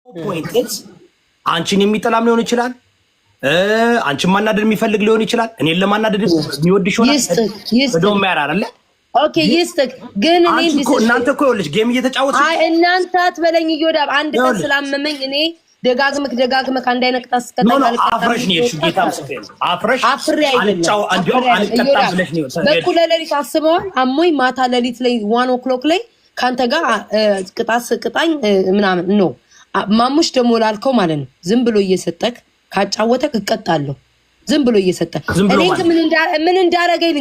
ፖይንት አንቺን የሚጠላም ሊሆን ይችላል። አንቺን ማናደድ የሚፈልግ ሊሆን ይችላል። እኔን ለማናደድ የሚወድሽ ይሆናል። በዶም ያራ አይደለ? ኦኬ ይስጥክ። ግን እኔ እናንተ እኮ ይኸውልሽ ጌም እየተጫወትሽ እናንተ አትበለኝ ይወዳብ አንድ ቀን ስላመመኝ እኔ ደጋግመክ አንድ አይነት ቅጣት ስከታተል አፍረሽ ነው ጌታ መስከረም አፍረሽ አልጫው አልቀጣም ብለሽ ነው በኩለ ሌሊት አስበዋል። አሞይ ማታ ሌሊት ላይ 1 o'clock ላይ ካንተ ጋር ቅጣኝ ምናምን ነው ማሙሽ ደሞ ላልከው ማለት ነው። ዝም ብሎ እየሰጠክ ካጫወተክ እቀጣለሁ። ዝም ብሎ እየሰጠክ እኔ ምን እንዳረገኝ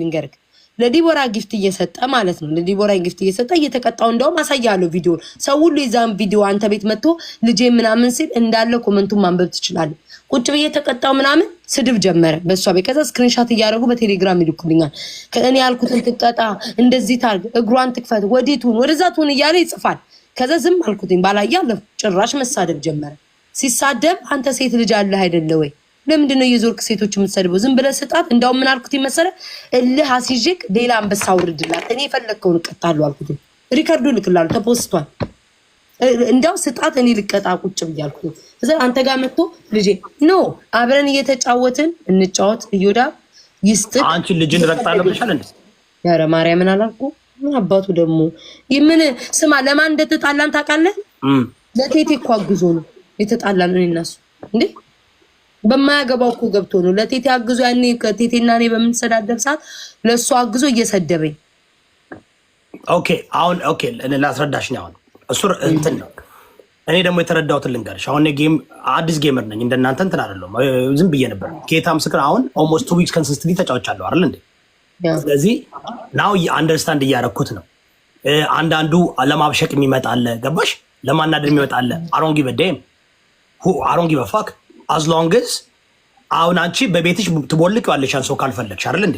ልንገርክ ለዲቦራ ጊፍት እየሰጠ ማለት ነው። ለዲቦራ ጊፍት እየሰጠ እየተቀጣው እንደውም አሳያለሁ ቪዲዮ። ሰው ሁሉ የዛን ቪዲዮ አንተ ቤት መጥቶ ልጄ ምናምን ሲል እንዳለ ኮመንቱን ማንበብ ትችላለህ። ቁጭ ብዬ ተቀጣው ምናምን ስድብ ጀመረ በሷ ቤት። ከዛ ስክሪንሾት እያደረጉ በቴሌግራም ይልኩልኛል። ከእኔ ያልኩትን ትቀጣ እንደዚህ ታርግ እግሯን ትክፈት ወዲቱን ወደዛቱን እያለ ይጽፋል። ከዛ ዝም አልኩትኝ ባላያለሁ። ጭራሽ መሳደብ ጀመረ። ሲሳደብ አንተ ሴት ልጅ አለህ አይደለ ወይ? ለምንድን ነው የዞርክ ሴቶች የምትሰድበው? ዝም ብለህ ስጣት። እንደውም ምን አልኩት መሰለ እልህ አስይዤክ ሌላ አንበሳ አውርድላት እኔ የፈለግከውን እቀጣለሁ አልኩት። ሪከርዱ ልክላለሁ ተፖስቷል። እንደው ስጣት እኔ ልቀጣ ቁጭ ብያልኩት። እዛ አንተ ጋር መጥቶ ልጄ ኖ አብረን እየተጫወትን እንጫወት እዮዳ ይስጥክ። አንቺ ልጅን ረግጣለሁ ብለሻል እንዴ? ያረ ማርያምን አላልኩ ምን አባቱ ደግሞ ይምን ስማ ለማን እንደተጣላን ታውቃለህ? ለቴቴ እኮ አግዞ ነው የተጣላን እኔ እና እሱ እንዴ በማያገባው እኮ ገብቶ ነው ለቴቴ አግዞ። ያኔ ከቴቴና እኔ በምንሰዳደብ ሰዓት ለሱ አግዞ እየሰደበኝ። ኦኬ አሁን ኦኬ ላስረዳሽ ነው። አሁን እሱ እንትን ነው። እኔ ደግሞ የተረዳሁትን ልንገርሽ። አሁን ጌም አዲስ ጌመር ነኝ እንደናንተ እንትን አይደለም። ዝም ብዬ ነበር ጌታ ምስክር። አሁን ኦልሞስት 2 weeks ኮንሲስተንትሊ ተጫውቻለሁ አይደል እንዴ? ስለዚህ ናው አንደርስታንድ እያደረኩት ነው። አንዳንዱ ለማብሸቅ የሚመጣ አለ፣ ገባሽ? ለማናደድ የሚመጣ አለ። አሮንጊ በደም አሮንጊ በፋክ as long as አሁን አንቺ በቤትሽ ትቦልቂዋለሽ ያን ሰው ካልፈለግሽ አይደል እንዴ?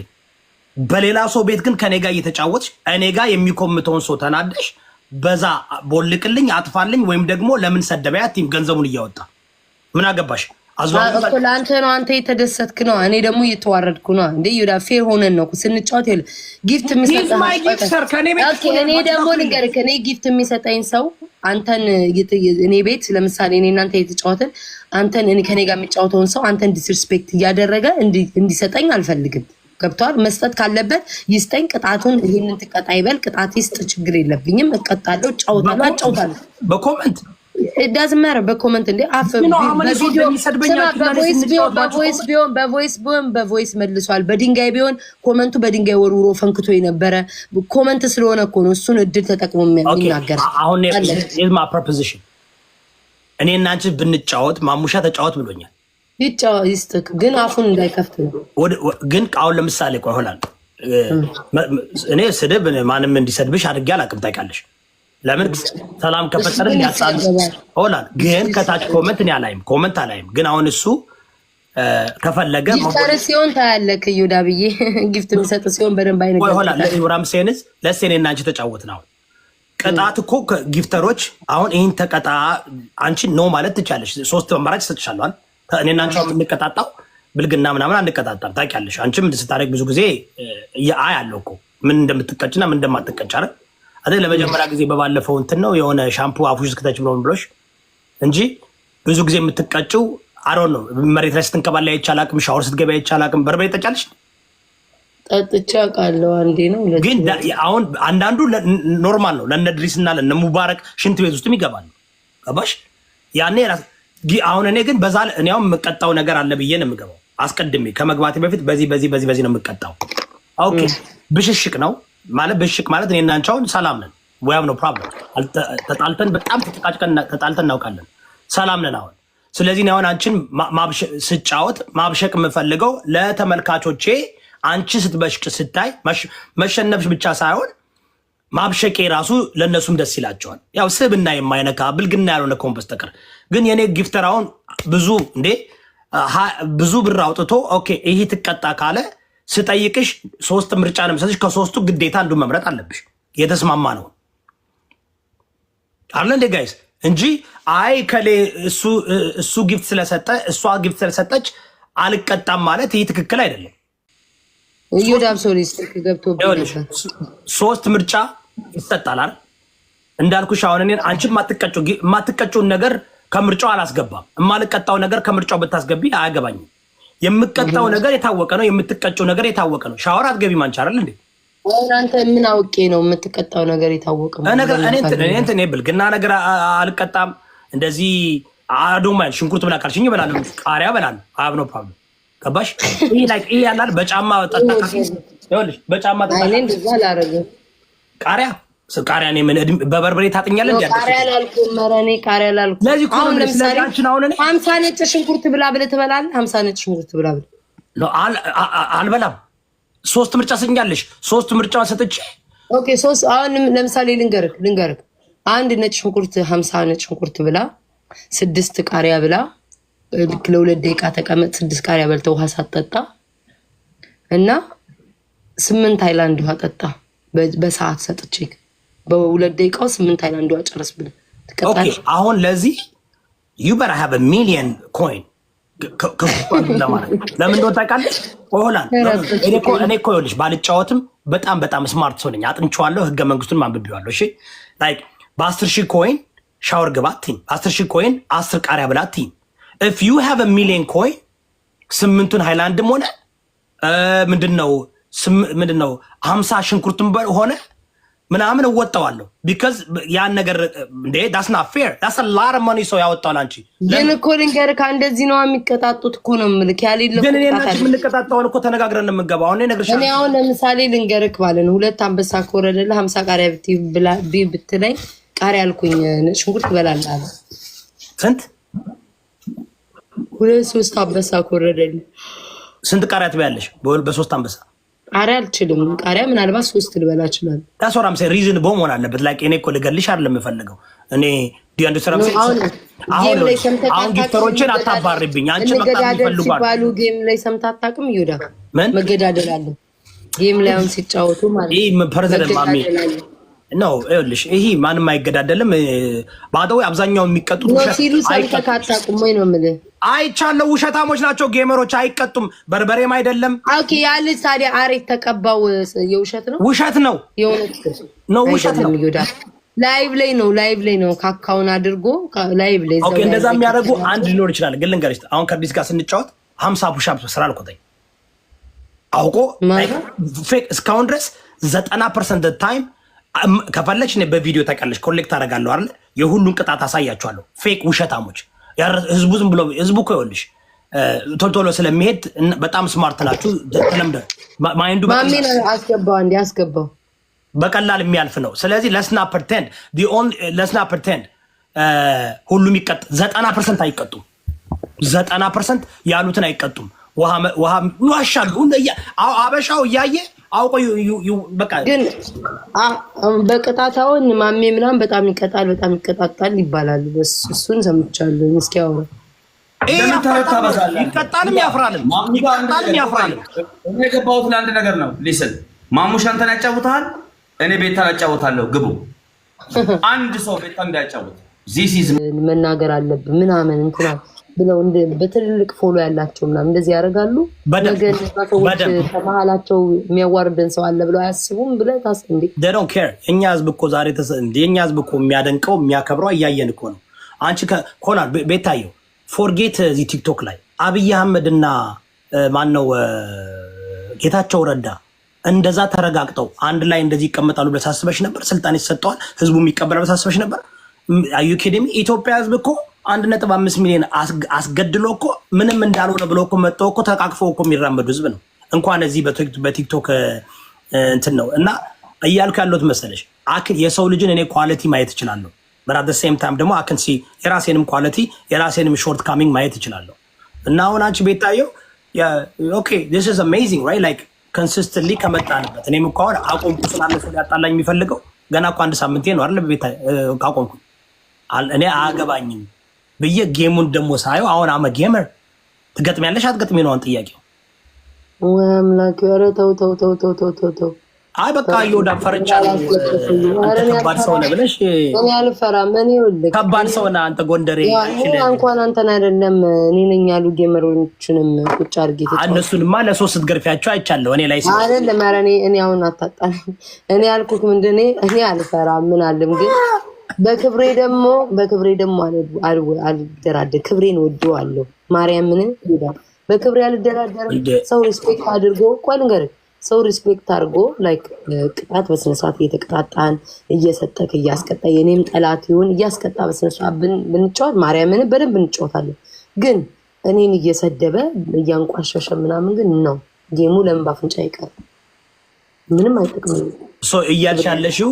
በሌላ ሰው ቤት ግን ከኔ ጋር እየተጫወትሽ እኔ ጋር የሚኮምተውን ሰው ተናደሽ በዛ ቦልቅልኝ አጥፋልኝ ወይም ደግሞ ለምን ሰደበያ ቲም ገንዘቡን እያወጣ ምን አገባሽ? እኮ ለአንተ ነው አንተ የተደሰትክ ነው። እኔ ደግሞ እየተዋረድኩ ነው እንዴ? ይሁዳ ፌር ሆነን ነው ስንጫወት ይል ጊፍት የሚሰጠኝ እኔ ደግሞ ልንገርህ እኔ ጊፍት የሚሰጠኝ ሰው አንተን እኔ ቤት ለምሳሌ እኔ እናንተ የተጫወትን አንተን እኔ ከኔ ጋር የሚጫወተውን ሰው አንተን ዲስሪስፔክት እያደረገ እንዲሰጠኝ አልፈልግም። ገብቷል? መስጠት ካለበት ይስጠኝ። ቅጣቱን ይሄንን ትቀጣ ይበል ቅጣት ይስጥ፣ ችግር የለብኝም። እቀጣለሁ፣ ጫውታለሁ በኮሜንት doesn't matter በኮሜንት እንዴ አፍ በቪዲዮ በቮይስ መልሷል። በድንጋይ ቢሆን ኮሜንቱ በድንጋይ ወርውሮ ፈንክቶ የነበረ ኮሜንት ስለሆነ እኮ ነው እሱን እድል ተጠቅሞ የሚናገር። አሁን የማ ፕሮፖዚሽን እኔ እና አንቺ ብንጫወት ማሙሻ ተጫወት ብሎኛል። ይስጥክ ግን አፉን እንዳይከፍት ነው። ግን አሁን ለምሳሌ ቆይ ሆላል እኔ ስድብ ማንም እንዲሰድብሽ አድርጌ አላውቅም ታውቂያለሽ። ለምን ሰላም ከፈጠርን ያሳል ሆላል። ግን ከታች ኮሜንት እኔ አላይም፣ ኮሜንት አላይም። ግን አሁን እሱ ከፈለገ ጊፍተር ሲሆን ታያለክ ይሁዳ ብዬ ጊፍት የሚሰጥ ሲሆን በደንብ አይነገር ሆላል። ለኢብራሂም ሴንስ ለሴኔ እና አንቺ ተጫወትን። አሁን ቅጣት እኮ ጊፍተሮች አሁን ይሄን ተቀጣ አንቺ ኖ ማለት ትቻለሽ። 3 አማራጭ ሰጥቻለሁ። እኔ እና አንቺ የምንቀጣጣው ብልግና ምናምን አንቀጣጣም ታውቂያለሽ። አንቺም እንድስታረግ ብዙ ጊዜ አይ አለው እኮ ምን እንደምትቀጭና ምን እንደማትቀጭ አይደል? አይደል? ለመጀመሪያ ጊዜ በባለፈው እንትን ነው የሆነ ሻምፑ አፉሽ እስከታች ብሎሽ እንጂ ብዙ ጊዜ የምትቀጭው አሮን ነው። መሬት ላይ ስትንከባላ አይቻላቅም፣ ሻወር ስትገባ አይቻላቅም። በርበሬ ጠጫለሽ? ጠጥቻ ቃለው አንዴ ነው። ግን አሁን አንዳንዱ ኖርማል ነው። ለነ ድሪስና ለነ ሙባረክ ሽንት ቤት ውስጥም ይገባሉ። ገባሽ? ያኔ አሁን እኔ ግን በዛ እኔ አሁን የምቀጣው ነገር አለ ብዬ ነው የምገባው። አስቀድሜ ከመግባቴ በፊት በዚህ ነው የምቀጣው። ኦኬ ብሽሽቅ ነው ማለት ብሽቅ ማለት እኔ እና አንቺ አሁን ሰላም ነን። we have no problem ተጣልተን በጣም ተጣልተን እናውቃለን። ሰላም ነን አሁን። ስለዚህ ነው አሁን አንቺን ስጫወት ማብሸቅ የምፈልገው ለተመልካቾቼ አንቺ ስትበሽቅ ስታይ መሸነፍሽ ብቻ ሳይሆን ማብሸቄ ራሱ ለነሱም ደስ ይላቸዋል። ያው ስብና የማይነካ ብልግና ያልሆነ ኮምበስተከር ግን የኔ ጊፍተር አሁን ብዙ ብር አውጥቶ ኦኬ ይሄ ትቀጣ ካለ ስጠይቅሽ 3 ምርጫ ነው የምሰጥሽ። ከ3ቱ ግዴታ አንዱ መምረጥ አለብሽ። የተስማማ ነው አይደል እንዴ ጋይስ? እንጂ አይ ከሌ እሱ ጊፍት ስለሰጠ እሷ ጊፍት ስለሰጠች አልቀጣም ማለት ይሄ ትክክል አይደለም። ይሁዳም ሶሊስ ገብቶ 3 ምርጫ ይሰጣል አይደል? እንዳልኩሽ አሁን እኔን አንቺ የማትቀጩን ነገር ከምርጫው አላስገባም። የማልቀጣው ነገር ከምርጫው ብታስገቢ አያገባኝም። የምቀጣው ነገር የታወቀ ነው። የምትቀጩው ነገር የታወቀ ነው። ሻወር አትገቢም አንቺ አይደል እንዴ? አንተ ምን አውቄ ነው የምትቀጣው ነገር የታወቀ ነገር? እኔ ብልግና ነገር አልቀጣም። እንደዚህ አዶማይል ሽንኩርት ብላ ካልሽኝ እበላለሁ፣ ቃሪያ እበላለሁ። አብ ነው ፕሮብለም። ገባሽ? ይሄ ያላል በጫማ ጠጣ ይኸውልሽ፣ በጫማ ጠጣ እኔ እንደዛ አላደርግም። ቃሪያ እኔ ምን በበርበሬ ታጥኛለህ እንዴ? ቃሪያ አላልኩም። ኧረ እኔ ቃሪያ አላልኩም። አሁን ለምሳሌ 50 ነጭ ሽንኩርት ብላ ብለህ ትበላለህ? 50 ነጭ ሽንኩርት ብላ ብለህ ነው? አልበላም። 3 ምርጫ ሰኛለሽ። 3 ምርጫ ሰጥቼ ኦኬ 3 አሁን ለምሳሌ ልንገርህ አንድ ነጭ ሽንኩርት 50 ነጭ ሽንኩርት ብላ 6 ቃሪያ ብላ ልክ ለ2 ደቂቃ ተቀመጥ። 6 ቃሪያ በልተህ ውሃ ሳትጠጣ እና 8 ሃይላንድ ውሃ ጠጣ በሰዓት ሰጥቼ በ2 ደቂቃው 8 ሃይላንድ ውሃ ጨርስ ብለህ ትቀጣለህ። ኦኬ አሁን ለዚህ you better have a million coin ለማለት ለምን እንደው ታውቃለህ? ሆላንድ እኔ እኮ ይኸውልሽ ባልጫወትም በጣም ስማርት ሰው ነኝ። አጥንቼዋለሁ፣ ህገ መንግስቱን ማንብቤዋለሁ። እሺ ላይክ በ10,000 ኮይን ሻወር ግባ አትይም። 10,000 ኮይን 10 ቃሪያ ብላ አትይም። if you have a million coin 8ቱን ሃይላንድም ሆነ ምንድነው 50 ሽንኩርትም ሆነ ምናምን እወጣዋለሁ። ቢካዝ ያን ነገር እንዴ that's not fair. that's a lot of money ሰው ያወጣው አንቺ ግን እኮ ልንገርህ እንደዚህ ነው የሚቀጣጡት እኮ ነው የምልህ። ያሌለው ግን እኔና አንቺ የምንቀጣጣውን እኮ ተነጋግረን ነው የምንገባው። እኔ ነግሬሻለሁ። እኔ አሁን ለምሳሌ ልንገርህ ማለት ነው 2 አንበሳ ከወረደልህ 50 ቃሪያ ብትለኝ ቃሪያ አልኩኝ ሽንኩርት ትበላለህ አለ። ስንት 2-3 አንበሳ ከወረደልህ ስንት ቃሪያ ትበያለሽ? በ3 አንበሳ ቃሪያ አልችልም። ቃሪያ ምናልባት 3 ልበላ እችላለሁ። ታሶራም ሰ ሪዝን መሆን አለበት። ላይክ እኔ እኮ ልገልሽ አይደለም የምፈልገው። እኔ ዲያንዱ ሰራም አሁን ጊፍተሮችን አታባርብኝ። አንቺ መቃም ይፈልጓል ባሉ ጌም ላይ ሰምተህ አታውቅም? ይወዳ መገዳደል አለ ጌም ላይ አሁን ሲጫወቱ ማለት ነው። ይሄ ፕሬዝዳንት ማሚ ነው ይኸውልሽ፣ ይሄ ማንም አይገዳደልም። ባደው አብዛኛው የሚቀጡት ውሸት ሲሉ ሰምተህ አታውቅም ወይ ነው የምልህ። አይቻለሁ፣ ውሸታሞች ናቸው ጌመሮች፣ አይቀጡም። በርበሬም አይደለም። ኦኬ ያለ ታዲያ አሬት ተቀባው የውሸት ነው፣ ውሸት ነው፣ ውሸት ነው። ላይቭ ላይ ነው ካካውን አድርጎ ላይቭ ላይ ኦኬ እንደዛ የሚያደርጉ አንድ ሊኖር ይችላል። ግን ልንገርሽ አሁን ከዲስ ጋር ስንጫወት 50 ፑሽ አፕ ስራ አልቆጠኝ አውቆ ፌክ እስካሁን ድረስ 90% ታይም ከፈለች ነው በቪዲዮ ታውቃለች። ኮሌክት አደርጋለሁ አይደል? የሁሉን ቅጣት አሳያቸዋለሁ። ፌክ ውሸታሞች ህዝቡ ዝም ብሎ ህዝቡ እኮ ይኸውልሽ ቶሎ ስለሚሄድ በጣም ስማርት ናችሁ። ተለምደ ማይንዱ አስገባው በቀላል የሚያልፍ ነው። ስለዚህ ለስና ፕርቴንድ ሁሉም ይቀጥ 90% አይቀጡም። 90% ያሉትን አይቀጡም። ውሃ ይዋሻሉ። አበሻው እያየ አውቆ በቃ ግን በቅጣታውን ማሜ ምናምን በጣም ይቀጣጣል ይባላል። እሱን ሰምቻለሁ። እስኪ አውራ ይቀጣልም ያፍራልም። እኔ የገባሁት ለአንድ ነገር ነው። ሊስን ማሙሽ አንተን ያጫውታል፣ እኔ ቤታን ያጫውታለሁ። ግቡ አንድ ሰው ቤታ እንዳያጫውት ዚስ መናገር አለብን ምናምን እንትና ብለው በትልልቅ ፎሎ ያላቸው ምናምን እንደዚህ ያደርጋሉ። ነገር ሰዎች ከመሀላቸው የሚያዋርደን ሰው አለ ብለው አያስቡም ብለህ ታስብ እንዴ? they don't care። እኛ ህዝብ እኮ ዛሬ እኛ ህዝብ እኮ የሚያደንቀው የሚያከብረው እያየን እኮ ነው። አንቺ ኮናል ቤታየው ፎርጌት እዚህ ቲክቶክ ላይ አብይ አህመድና ማነው ጌታቸው ረዳ እንደዛ ተረጋግጠው አንድ ላይ እንደዚህ ይቀመጣሉ ብለህ ታስበሽ ነበር? ስልጣን ይሰጠዋል ህዝቡ የሚቀበለው ብለህ ታስበሽ ነበር? አዩ ኪዲሚ ኢትዮጵያ ህዝብ እኮ 1.5 ሚሊዮን አስገድሎ እኮ ምንም እንዳልሆነ ብሎ እኮ መጥቶ እኮ ተቃቅፎ እኮ የሚራመዱ ህዝብ ነው። እንኳን እዚህ በቲክቶክ እንትን ነው እና እያልኩ ያለሁት መሰለሽ የሰው ልጅን እኔ ኳሊቲ ማየት እችላለሁ። በራደ ሴም ታይም ደግሞ አክንሲ የራሴንም ኳሊቲ የራሴንም ሾርት ካሚንግ ማየት እችላለሁ። እና አሁን አንቺ ቤታየው ኦኬ this is amazing right like consistently ከመጣንበት እኔም እኮ አሁን አቆምኩ ስላለ ሰው ያጣላኝ የሚፈልገው ገና እኮ 1 ሳምንቴ ነው አይደል? ቤታ አቆምኩ እኔ አገባኝም ብዬ ጌሙን ደግሞ ሳየው አሁን አመ ጌመር ትገጥሚያለሽ አትገጥሚ ነው ጥያቄው። ወምላክ ኧረ ተው አይ በቃ ይወዳ ፈርቻ ከባድ ሰው ነህ ብለሽ እኔ አልፈራም። እኔ ወልክ ከባድ ሰው ነህ አንተ ጎንደሬ እንኳን አንተን አይደለም እኔ ነኝ ያሉ ጌመሮችንም ቁጭ አድርጌ እነሱንማ ለሶስት ስትገርፊያቸው አይቻለሁ። እኔ ላይ አይደለም ኧረ እኔ አሁን አታጣኝ። እኔ ያልኩት ምንድን እኔ አልፈራም ምን አለም ግን በክብሬ ደግሞ አልደራደር። ክብሬን ወደዋለሁ። ማርያምን ይላል። በክብሬ አልደራደርም። ሰው ሪስፔክት አድርጎ ልንገርህ፣ ሰው ሪስፔክት አድርጎ ላይክ ቅጣት በስነ ስርዓት እየተቀጣጣን እየሰጠክ እያስቀጣ የኔም ጠላት ይሁን እያስቀጣ በስነ ስርዓት ብንጫወት ማርያምን በደንብ እንጫወታለን። ግን እኔን እየሰደበ እያንቋሸሸ ምናምን ግን ነው ጌሙ ለምን ባፍንጫ ይቀር? ምንም አይጠቅምም። እያልሽ ያለሽው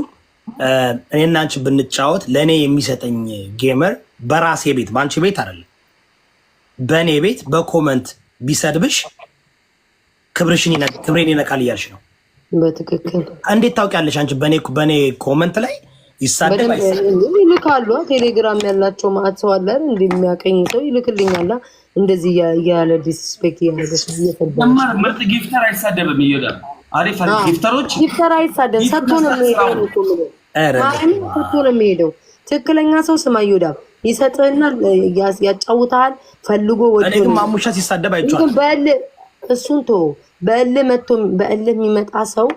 እኔና አንቺ ብንጫወት ለእኔ የሚሰጠኝ ጌመር በራሴ ቤት በአንቺ ቤት አይደለም፣ በእኔ ቤት በኮመንት ቢሰድብሽ ክብሬን ይነካል እያልሽ ነው። በትክክል እንዴት ታውቂያለሽ አንቺ? በእኔ ኮመንት ላይ ይሳደብ ይልካሉ። ቴሌግራም ያላቸው ማዕት ሰው አለ እንደሚያቀኝ ሰው ይልክልኛል። እንደዚህ ያለ ዲስፔክት ያለሽ ምርጥ ጊፍተር አይሳደብም። ይሄዳል አሪፍ ጊፍተሮች ጊፍተር አይሳደብ ሰጥቶ ነው የሚሄደው። ትክክለኛ ሰው ስማ ይወዳል ይሰጥህና ያጫውታል ፈልጎ ወደ እኔ ማሙሻ ሲሳደብ አይቻልም። እሱን ቶ በእልህ የሚመጣ ሰው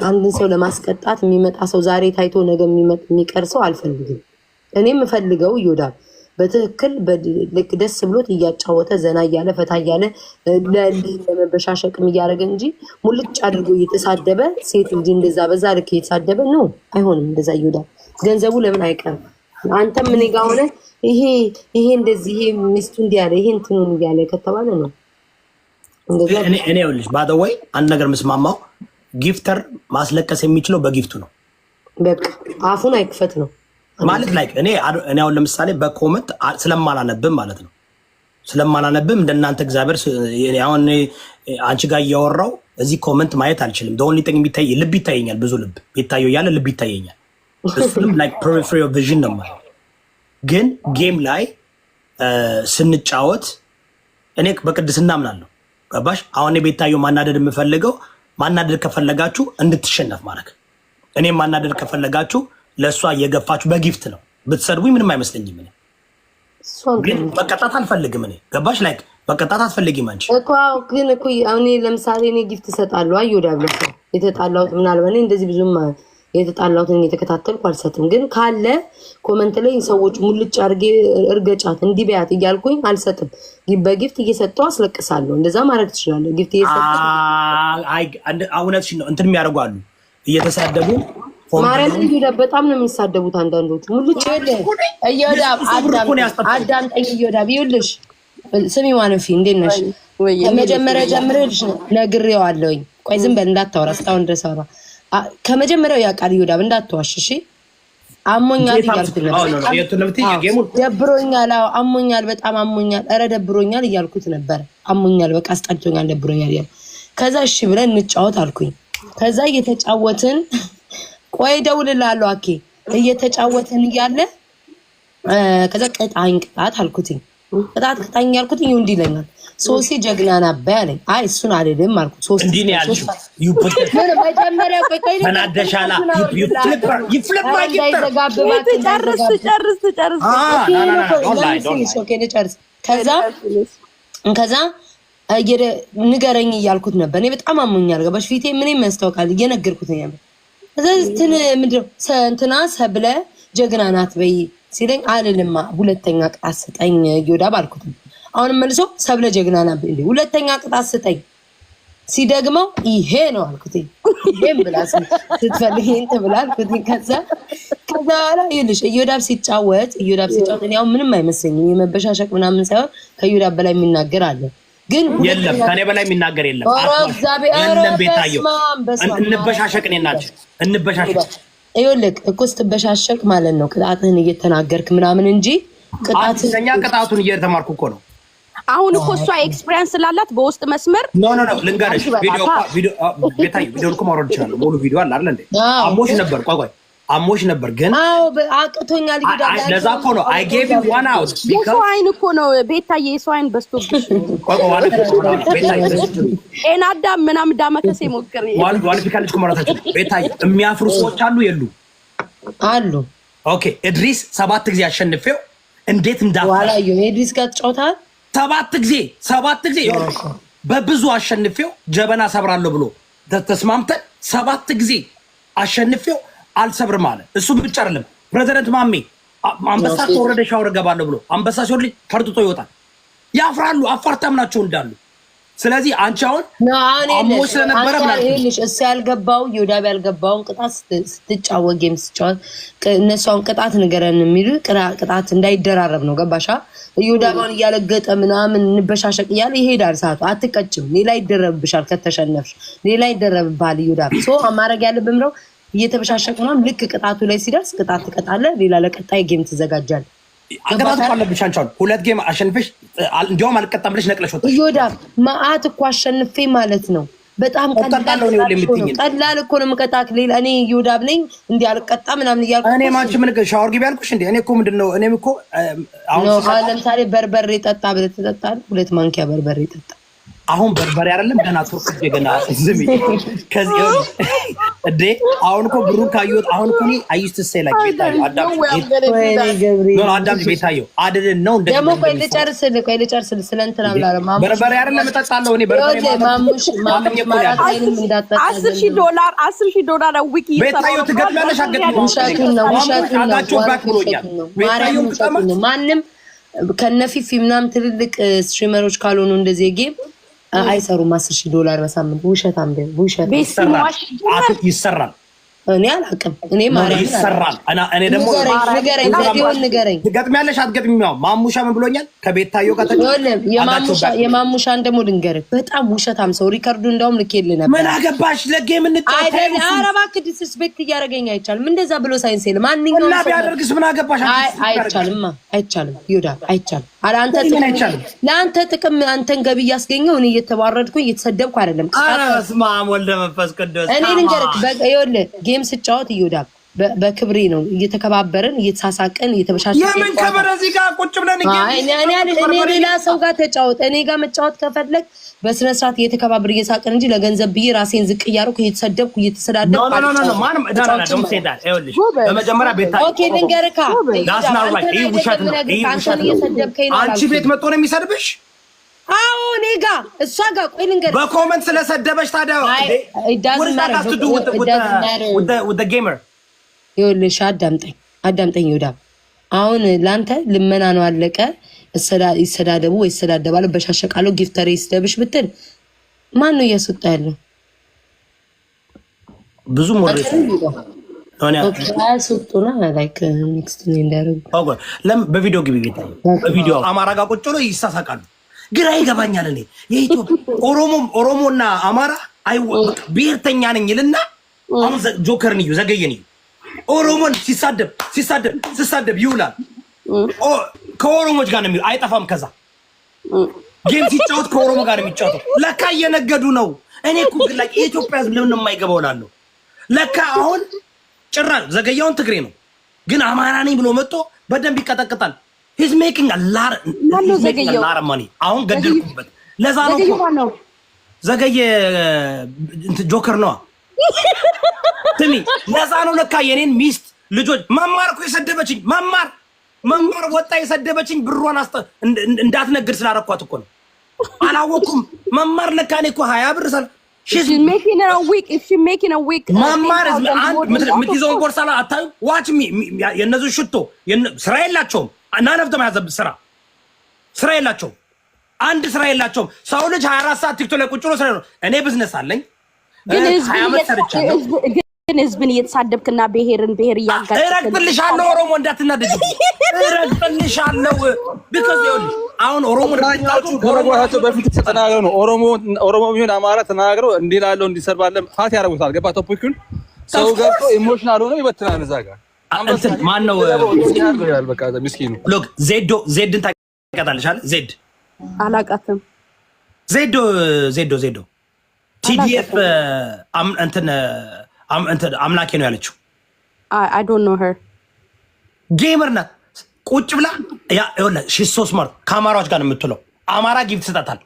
አንድን ሰው ለማስቀጣት የሚመጣ ሰው ዛሬ ታይቶ ነገ የሚቀር ሰው አልፈልግም። እኔ የምፈልገው ይወዳል በትክክል ደስ ብሎት እያጫወተ ዘና እያለ ፈታ እያለ ለመበሻሸቅም እያደረገ እንጂ ሙልጭ አድርጎ እየተሳደበ ሴት ልጅ እንደዛ በዛ ልክ እየተሳደበ ነው አይሆንም። እንደዛ ይወዳል ገንዘቡ ለምን አይቀርም? አንተም ምን ጋር ሆነ ይሄ እንደዚህ ይሄ ሚስቱ እንዲያለ ይሄ እንትኑን እያለ ከተባለ ነው እኔ ይኸውልሽ ባደወይ አንድ ነገር መስማማው ጊፍተር ማስለቀስ የሚችለው በጊፍቱ ነው። በቃ አፉን አይክፈት ነው ማለት ላይ እኔ አሁን ለምሳሌ በኮመንት ስለማላነብም ማለት ነው ስለማላነብም እንደናንተ እግዚአብሔር አሁን አንቺ ጋር እያወራው እዚህ ኮመንት ማየት አልችልም። ደውን ሊጠኝ የሚታይ ልብ ይታየኛል፣ ብዙ ልብ ይታየው ያለ ልብ ይታየኛል። እሱንም ላይክ ፐሪፌሪ ኦፍ ቪዥን ነው ማለት። ግን ጌም ላይ ስንጫወት እኔ በቅድስና አምናለሁ። ገባሽ? አሁን ቤታየው ማናደድ የምፈልገው ማናደድ ከፈለጋችሁ እንድትሸነፍ ማለት እኔ ማናደድ ከፈለጋችሁ ለእሷ እየገፋችሁ በጊፍት ነው ብትሰድቡኝ ምንም አይመስለኝም። እኔ ግን በቀጣት አልፈልግም። እኔ ገባሽ? ላይክ በቀጣት አትፈልጊም አንቺ እኮ ግን እኮ እኔ ለምሳሌ እኔ ጊፍት እሰጣለሁ። አይወዳ ብለሽ የተጣላሁት ምናልባት እኔ እንደዚህ ብዙም የተጣላሁትን እየተከታተልኩ አልሰጥም። ግን ካለ ኮመንት ላይ ሰዎች ሙልጭ አድርጌ እርገጫት እንዲህ በያት እያልኩኝ አልሰጥም። በጊፍት እየሰጠው አስለቅሳለሁ። እንደዛ ማድረግ ትችላለህ። ጊፍት እየሰጠው እውነትሽን ነው። እንትን የሚያደርጉ አሉ እየተሳደቡ ማርያም ይሁዳ በጣም ነው የሚሳደቡት አንዳንዶቹ። ሙልጭ እየወዳ አዳምጠኝ እየወዳ ቢውልሽ ስሚ ዋንፊ እንዴት ነሽ? ከመጀመሪያ ጀምሬልሽ ነግሬዋለሁኝ። ቆይ ዝም በል እንዳታወራ እስካሁን ድረስ አወራ ከመጀመሪያው ያውቃል ይሁዳ እንዳትዋሽ እሺ። አሞኛል እያልኩት ነበር። ደብሮኛል፣ አሞኛል፣ በጣም አሞኛል፣ ኧረ ደብሮኛል እያልኩት ነበር። አሞኛል፣ በቃ አስጠልቶኛል፣ ደብሮኛል እያልኩ ከዛ እሺ ብለን እንጫወት አልኩኝ። ከዛ እየተጫወትን ቆይ እደውልልሃለሁ አኬ እየተጫወትን እያለ ከዛ ቅጣት አልኩትኝ። ቅጣኝ ያልኩት ይሁን እንዲለኛል ሶሲ ጀግና ናባይ አለኝ። አይ እሱን አይደለም አልኩት። ሶሲ እንዴ ነው ያልሽው? ዩ ፑት መጀመሪያ ቆይ ተናደሻላ ዩ ፍሊፕ ማይ ጨርስ ከዛ ንገረኝ እያልኩት ነበር። እኔ በጣም አሞኛል ገባሽ? ፊቴ ምንም ያስታውቃል እየነገርኩት ነበር። እዚህ ምንድነው እንትና ሰብለ ጀግና ናት በይ ሲለኝ አልልማ ሁለተኛ ቅጣት ስጠኝ ይወዳብ አልኩት። አሁን መልሶ ሰብለ ጀግና ናት እንዴ ሁለተኛ ቅጣት ስጠኝ ሲደግመው ይሄ ነው አልኩት። ይሄም ብላ ስትፈልግ እንት ብላ አልኩት። ከዛ በኋላ ይልሽ ይወዳብ ሲጫወት እኔ አሁን ምንም አይመስለኝም። የመበሻሸቅ ምናምን ሳይሆን ከይወዳብ በላይ የሚናገር አለ። ግን የለም ከኔ በላይ የሚናገር የለም። የለም ቤታየው እንበሻሸቅ ነናችሁ እንበሻሸቅ ይኸውልህ እኮ ስትበሻሸቅ ማለት ነው ቅጣትህን እየተናገርክ ምናምን እንጂ ቅጣቱን እየተማርኩ እኮ ነው። አሁን እኮ እሷ ኤክስፒሪየንስ ስላላት በውስጥ መስመር ኖ ልንገርሽ፣ ቪዲዮ ቤታየው ቪዲዮ እኮ ማውረድ ይችላል። ሙሉ ቪዲዮ አለ አይደል እንዴ? አሞሽ ነበር ቆይ አሞሽ ነበር ግን አቅቶኛል ይዳላ ለዛ እኮ ነው አይ ጌቭ ዩ ዋን አውት የሰው አይን እኮ ነው ቤታዬ፣ የሰው አይን በስቶብሽ ኤናዳ ምናምን ዳመከሴ ሞክር ዋልፊ ካለች ኮመራታችሁ ቤታዬ የሚያፍሩ ሰዎች አሉ አሉ። ኦኬ እድሪስ 7 ጊዜ አሸንፌው እንዴት እንዳፈረ ዋላ የእድሪስ ጋር ተጫውታል 7 ጊዜ በብዙ አሸንፌው ጀበና ሰብራለሁ ብሎ ተስማምተን 7 ጊዜ አሸንፌው አልሰብርም አለ። እሱ ብቻ አይደለም ፕሬዚደንት ማሜ አንበሳ ተወረደ ሻወር ገባለሁ ብሎ አንበሳ ሲወርድ ፈርጥጦ ይወጣል። ያፍራሉ። አፋርታም ናቸው እንዳሉ። ስለዚህ አንቺ አሁን አሞሽ ስለነበረ ማለት እሱ ያልገባው ዮዳብ ያልገባውን ቅጣት ስትጫወት ጌም ስትጫወት እነሱን ቅጣት ንገረን የሚሉ ቅጣት እንዳይደራረብ ነው። ገባሻ? ዮዳባን እያለገጠ ምናምን እንበሻሸቅ እያለ ይሄዳል። ሰዓቱ አትቀጭም። ሌላ ይደረብብሻል። ከተሸነፍሽ ሌላ ይደረብብሃል። ዮዳብ ማድረግ ያለብን ነው እየተበሻሸቅ ነው። ልክ ቅጣቱ ላይ ሲደርስ ቅጣት ትቀጣለህ። ሌላ ለቀጣይ ጌም ትዘጋጃለህ። አገባት ካለብሽ አንቺ ሁለት ጌም አሸንፈሽ እንዲያውም አልቀጣም ብለሽ ነቅለሽ ወጣሽ። ዮዳብ ማአት እኮ አሸንፌ ማለት ነው። በጣም ቀላል እኮ ነው የምቀጣት። ሌላ እኔ ዮዳብ ነኝ እንዴ አልቀጣ ምናምን እያልኩ እኔ ማንቺ ምን ሻወር ግቢ ያልኩሽ እንዴ? እኔ እኮ ምንድነው እኔም እኮ አሁን ለምሳሌ በርበሬ ጠጣ ብለህ ትጠጣለህ። 2 ማንኪያ በርበሬ ጠጣ። አሁን በርበሬ አይደለም ገና ቱርክ ገና ዝም ከዚህ እንዴ አሁን እኮ ብሩን ካየሁት አሁን እኮ አይስት ሰይ ላይ ቤታዮ አዳም ቤታዮ አይደለም ነው እንደ ደግሞ ቆይ ልጨርስልህ ስለእንትና ብላለ ማሙሽ በርበሬ አይደለም እጠጣለሁ እኔ በርበሬ ማሙሽ እንዳጠጣ $10,000 ዊክ ቤታዮ ትገጥሚያለሽ። አገጥሚው ውሸቱን ነው ማንም ከነፊፊ ምናምን ትልልቅ ስትሪመሮች ካልሆኑ እንደዚህ ጌም አይሰሩም። $10,000 በሳምንት ውሸታም ውሸት ይሰራል። እኔ አላውቅም። እኔ ማርያም ይሰራል። እኔ ደግሞ ንገረኝ ትገጥሚያለሽ አትገጥሚም? ያው ማሙሻ ምን ብሎኛል? ከቤታዮ ጋር የማሙሻን ደግሞ ልንገርህ በጣም ውሸታም ሰው ሪከርዱ እንደውም ልኬልህ ነበር። ምን አገባሽ? ለጌም እንጫወት አይደል? ኧረ እባክህ ዲስሪስፔክት እያደረገኝ አይቻልም። እንደዛ ብሎ ሳይንስ የለም። ማንኛውም እና ቢያደርግስ ምን አገባሽ? አይቻልም ዮዳብ አይቻልም። ለአንተ ጥቅም አንተን ገቢ እያስገኘው እኔ እየተባረድኩኝ እየተሰደብኩ አይደለም። ስማ ወልደ መንፈስ ቅዱስ እኔ ልንገርህ ይኸውልህ ጌም ስጫወት ዮዳብ በክብሬ ነው እየተከባበርን እየተሳሳቀን እየተበሻሸን። የምን ከበረ እዚህ ጋር ቁጭ ብለን እኔ ሌላ ሰው ጋር ተጫወት። እኔ ጋር መጫወት ከፈለግ በስነ ስርዓት እየተከባበር እየሳቀን እንጂ ለገንዘብ ብዬ ራሴን ዝቅ እያደረኩ እየተሰደብኩ እየተሰዳደብኩ ማንም በመጀመሪያ ቤት ኦኬ ልንገርካ አንቺ ቤት መጥቶ ነው የሚሰድብሽ? አዎ እኔ ጋር እሷ ጋር ቆይ ልንገርህ በኮመንት ስለሰደበሽ ታዲያ ይኸውልሽ አዳምጠኝ ዮዳብ አሁን ለአንተ ልመና ነው አለቀ። ይሰዳደቡ ወይ ይሰዳደባሉ በሻሸቃለው ጊፍተር ይስደብሽ ብትል ማን ነው እያስወጣ ያለው? ብዙ ሞሬት ያስወጡና ላይክ ኔክስት እንዳደረጉ በቪዲዮ ግቢ ቤት በቪዲዮ አማራ ጋር ቁጭ ብሎ ይሳሳቃሉ። ግራ ይገባኛል። እኔ የኢትዮጵያ ኦሮሞና አማራ ብሔርተኛ ነኝ ይልና አሁን ጆከርን እዩ ዘገየን እዩ ኦሮሞን ሲሳደብ ይውላል። ከኦሮሞች ጋር ነው የሚለው አይጠፋም። ከዛ ጌም ሲጫወት ከኦሮሞ ጋር ነው የሚጫወተው። ለካ እየነገዱ ነው። እኔ እኮ ግን የኢትዮጵያ ሕዝብ ለምን የማይገባው እላለሁ። ለካ አሁን ጭራሽ ዘገየውን ትግሬ ነው ግን አማራ ነኝ ብሎ መጥቶ በደንብ ይቀጠቅጣል። he's making a lot of money አሁን ገደልኩበት። ለዛ ነው ዘገየ ጆከር ነው ትሚ ለዛ ነው ለካ የኔን ሚስት ልጆች መማር እኮ የሰደበችኝ መማር ወጣ የሰደበችኝ ብሯን እንዳትነግድ ስላረኳት እኮ ነው። አላወኩም መማር ለካ እኔ እኮ 20 ብር ሰል she's making a week መማር ምትይዘውን ቦርሳ ላይ አታዩ ዋች የነሱ ሽቶ ስራ የላቸውም። ናነፍተም ያዘብ ስራ የላቸውም። አንድ ስራ የላቸውም። ሰው ልጅ 24 ሰዓት ቲክቶክ ላይ ቁጭ ብሎ ስራ ነው። እኔ ቢዝነስ አለኝ ግን ህዝብን እየተሳደብክና ብሔር እያጋጨ እረግጥልሻለሁ። ኦሮሞ እንዳትናደጂ እረግጥልሻለሁ። ቢኮዝ ይኸውልሽ አሁን ኦሮሞ ከረጓቸው በፊት ተናግረው ነው ኦሮሞ ቢሆን አማራ ተናግረው እንዲህ ላለው እንዲሰርባለም ፋት ያደርጉታል። ገባ ቶፒኩን ሰው ገብቶ ኢሞሽናል ሆኖ ይበትናል። እዛ ጋር አንተ ማን ነው ያል በቃ ምስኪኑ ሎክ ዜድን ታውቂያታለሽ አይደል? ዜድ አላውቃትም። ዜዶ ቲዲኤፍ እንትን አምላኬ ነው ያለችው። I don't know her ጌመር ናት። ቁጭ ብላ ሺ ሶ ስማርት ከአማራዎች ጋር ነው የምትውለው። አማራ ጊፍት ይሰጣታል።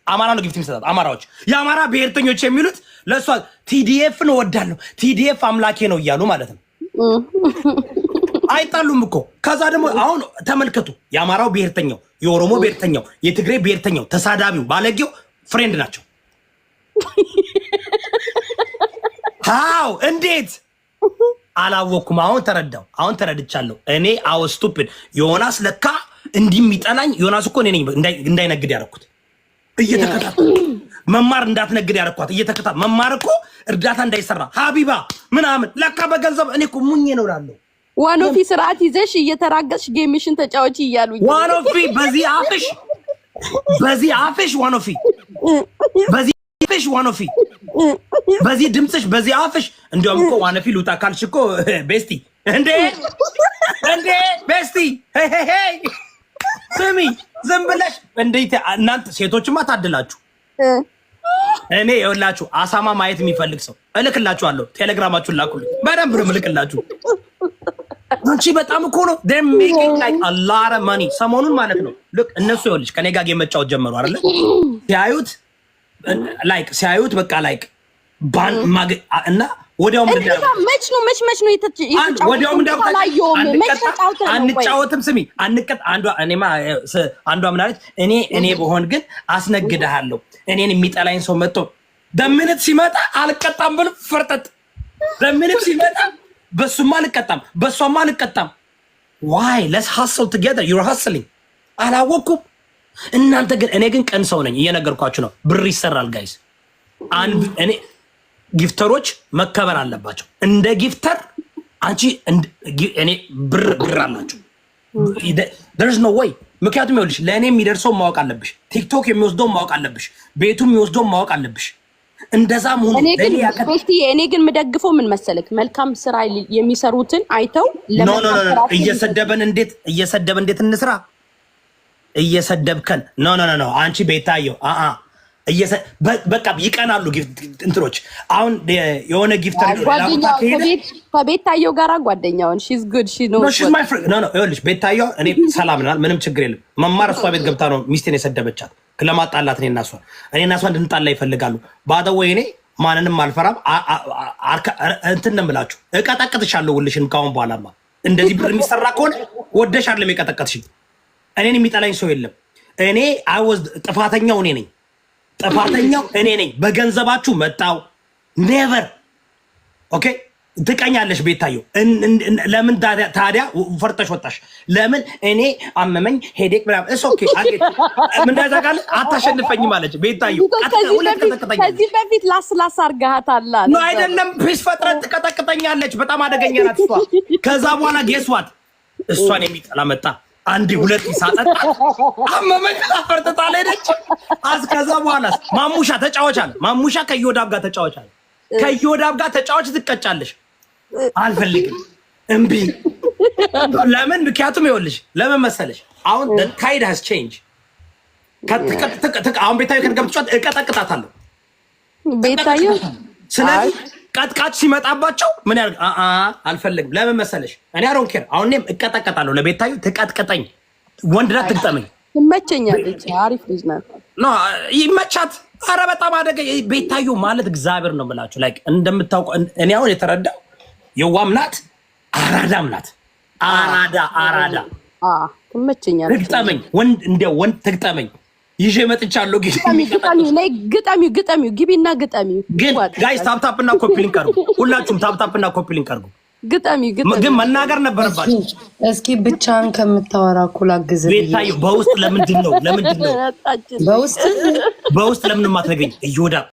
አማራ ነው ጊፍት ይሰጣታል። አማራዎች የአማራ ብሔርተኞች የሚሉት ለእሷ ቲዲኤፍን እወዳለሁ ቲዲኤፍ አምላኬ ነው እያሉ ማለት ነው። አይጣሉም እኮ። ከዛ ደግሞ አሁን ተመልከቱ፣ የአማራው ብሔርተኛው፣ የኦሮሞ ብሔርተኛው፣ የትግሬ ብሔርተኛው፣ ተሳዳቢው፣ ባለጌው ፍሬንድ ናቸው። ሃው እንዴት አላወኩም። አሁን ተረድቻለሁ። እኔ አዎ ስቱፒድ ዮናስ ለካ እንዲህ የሚጠላኝ ዮናስ እኮ እኔ ነኝ እንዳይነግድ ያደረኩት እየተከታተለ መማር እንዳትነግድ ያደረኳት እየተከታተለ መማር እኮ እርዳታ እንዳይሰራ ሀቢባ ምናምን ለካ በገንዘብ እኔ እኮ ሙኜ ነው እላለሁ። ዋኖፊ ስርዓት ይዘሽ እየተራገጥሽ ጌምሽን ተጫወቺ እያሉኝ ዋኖፊ በዚህ አፍሽ ዋኖፊ በዚህ ድምፅሽ በዚህ አፍሽ እንደውም እኮ ዋኖፊ ልውጣ ካልሽ እኮ ቤስቲ እንዴ ቤስቲ ስሚ ዝም ብለሽ እንዴት እናንተ ሴቶችማ ታድላችሁ። እኔ ይኸውላችሁ አሳማ ማየት የሚፈልግ ሰው እልክላችኋለሁ። ቴሌግራማችሁን ላኩልኝ በደንብ ነው እልክላችሁ። አንቺ በጣም እኮ ነው they making like a lot of money ሰሞኑን ማለት ነው። ልክ እነሱ ይኸውልሽ ከኔ ጋር የመጫወት ጀመሩ አይደለ? ሲያዩት በቃ ላይክ ባን ማግ እና ወዲያውም መች ነው የተጫወተው? ወዲያውም አንጫወትም። ስሚ አንዷ ምን አለች? እኔ በሆን ግን አስነግድሃለሁ። እኔን የሚጠላኝ ሰው መጥቶ በምንት ሲመጣ አልቀጣም ብል ፈርጠጥ በምንት ሲመጣ በሱማ አልቀጣም በሷማ አልቀጣም። why let's hustle together you're hustling አላወኩም እናንተ ግን እኔ ግን ቀን ሰው ነኝ እየነገርኳችሁ ነው። ብር ይሰራል ጋይስ። እኔ ጊፍተሮች መከበር አለባቸው። እንደ ጊፍተር አንቺ እኔ ብር አላችሁ there's no way ምክንያቱም ይኸውልሽ ለእኔ የሚደርሰው ማወቅ አለብሽ። ቲክቶክ የሚወስደው ማወቅ አለብሽ። ቤቱ የሚወስደው ማወቅ አለብሽ። እንደዛ መሆኑ እኔ ግን የምደግፈው ምን መሰለክ መልካም ስራ የሚሰሩትን አይተው እየሰደበን እንዴት እንስራ እየሰደብከን ኖ አንቺ ቤታየው በቃ ይቀናሉ እንትኖች። አሁን የሆነ ጊፍተር ከቤታየው ጋራ ጓደኛውን she's good she knows she's my friend no ይኸውልሽ ቤታየው እኔ ሰላም ናል ምንም ችግር የለም። መማር እሷ ቤት ገብታ ነው ሚስቴን የሰደበቻት ለማጣላት እኔና እሷ እንድንጣላ ይፈልጋሉ። ባደወይ እኔ ማንንም አልፈራም። እንትን ነው የምላችሁ እቀጠቅጥሻለሁ ሁልሽን ካሁን በኋላማ እንደዚህ ብር የሚሰራ ከሆነ ወደሽ አይደለም የቀጠቀጥሽኝ። እኔን የሚጠላኝ ሰው የለም። እኔ ጥፋተኛው እኔ ነኝ። በገንዘባችሁ መጣው ኔቨር ኦኬ። ትቀኛለሽ ቤታየው። ለምን ታዲያ ፈርተሽ ወጣሽ? ለምን እኔ አመመኝ ሄዴክ ምናምን እስ ኦኬ አጌት ምን ያዛቃል አታሸንፈኝም አለች ቤታየው። ከዚህ በፊት ላስላስ አርጋታል አለ ነው አይደለም? ፒስ ፈጥረት ትቀጠቅጠኛለች። በጣም አደገኛ ናት እሷ። ከዛ በኋላ ጌስዋት እሷን የሚጠላ መጣ። አንዲ ሁለት ይሳጠጣ አመመኝ አፈርጥታ ለሄደች። ከዛ በኋላ ማሙሻ ተጫወቻለ። ማሙሻ ከዮዳብ ጋር ተጫወቻለ። ከዮዳብ ጋር ተጫወች ትቀጫለሽ። አልፈልግም እምቢ። ለምን? ምክንያቱም ይኸውልሽ ለምን መሰለሽ አሁን the tide has changed አሁን ቤታየው ከገብቷት እቀጠቅጣታለሁ ቤታየው። ስለዚህ ቀጥቃጭ ሲመጣባቸው ምን ያርግ? አልፈልግም። ለምን መሰለሽ እኔ አሮን ኬር አሁን እኔም እቀጠቀጣለሁ። ለቤታየው ትቀጥቀጠኝ ወንድ ናት ትግጠመኝ። ትመቸኛለች። አሪፍ ልጅ ናት። ኖ ይመቻት። ኧረ በጣም አደገ። ቤታየው ማለት እግዚአብሔር ነው የምላችሁ። ላይክ እንደምታውቁ እኔ አሁን የተረዳው የዋም ናት አራዳም ናት። አራዳ ትመቸኛለች። ትግጠመኝ ወንድ እንደ ወንድ ትግጠመኝ። ይዤ መጥቻለሁ። ግጠሚው ግቢና ግጠሚው። ግን ጋይስ ታፕታፕና ኮፒ ሊንክ አድርጉ። ሁላችሁም ታፕታፕና ኮፒ ሊንክ አድርጉ። ግጠሚው ግን መናገር ነበረባችሁ። እስኪ ብቻን ከምታወራ እኩል አግዘኝ። ቤታየው በውስጥ ለምንድን ነው በውስጥ ለምን ማትነግሪኝ? እዮዳ